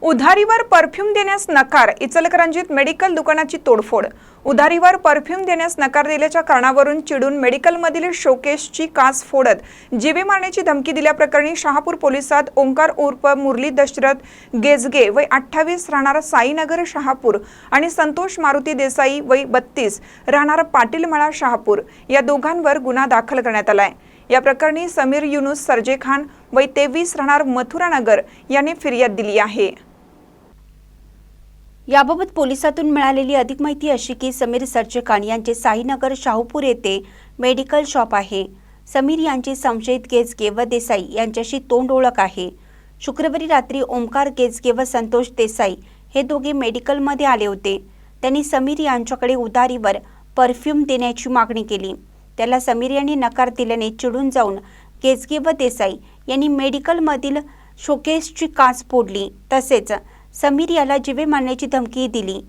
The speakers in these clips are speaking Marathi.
उधारीवर परफ्यूम देण्यास नकार, इचलकरंजीत मेडिकल दुकानाची तोडफोड। उधारीवर परफ्यूम देण्यास नकार दिल्याच्या कारणावरून चिडून मेडिकलमधील शोकेसची काच फोडत जीवे मारण्याची धमकी दिल्याप्रकरणी शहापूर पोलिसात ओंकार उर्फ मुरली दशरथ गेजगे वय 28 राहणार साईनगर शहापूर आणि संतोष मारुती देसाई वय 32 राहणार पाटीलमळा शहापूर या दोघांवर गुन्हा दाखल करण्यात आलाय। या प्रकरणी समीर युनुस सरजे खान वय 23 राहणार मथुरानगर यांनी फिर्याद दिली आहे। याबाबत पोलिसातून मिळालेली अधिक माहिती अशी की समीर सरजे खान यांचे साईनगर शाहूपूर येथे मेडिकल शॉप आहे। समीर यांची संशयित गेजगे व देसाई यांच्याशी तोंड ओळख आहे। शुक्रवारी रात्री ओंकार गेजगे व संतोष देसाई हे दोघे मेडिकलमध्ये आले होते। त्यांनी समीर यांच्याकडे उधारीवर परफ्यूम देण्याची मागणी केली। त्याला समीर यांनी नकार दिल्याने चिडून जाऊन गेजगे व देसाई यांनी मेडिकलमधील शोकेसची काच फोडली, तसेच समीर याला जीवे मारण्याची धमकी दिली।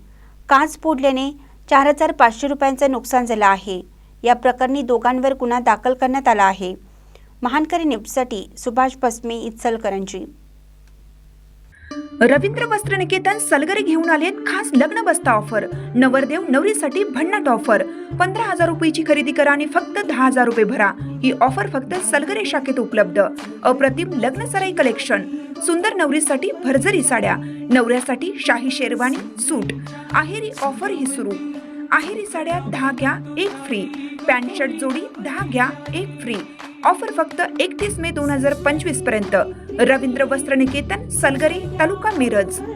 काच फोडल्याने 4500 रुपयांचं नुकसान झालं आहे। या प्रकरणी दोघांवर गुन्हा दाखल करण्यात आला आहे। महानकरी न्यूजसाठी सुभाष बसमे, इचलकरंजी। रवींद्र वस्त्र निकेतन सलगरे घेऊन आलेत खास लग्न बस्ता ऑफर। नवरदेव नवरीसाठी भन्नाट ऑफर। 15,000 रुपयाची खरेदी करा आणि फक्त 10,000 रुपये भरा। ही ऑफर फक्त सलगरे शाखेत उपलब्ध। अप्रतिम लग्न सराई कलेक्शन, सुंदर नवरीसाठी भरजरी साड्या, नवऱ्यासाठी शाही शेरवानी सूट। आहेरी ऑफर ही सुरू। आहेरी साड्या 10 घ्या 1 फ्री, पॅन्ट शर्ट जोडी 10 घ्या 1 फ्री। ऑफर फक्त 31 मे 2025 पर्यंत। रवींद्र वस्त्र निकेतन सलगरे, तालुका मिरज।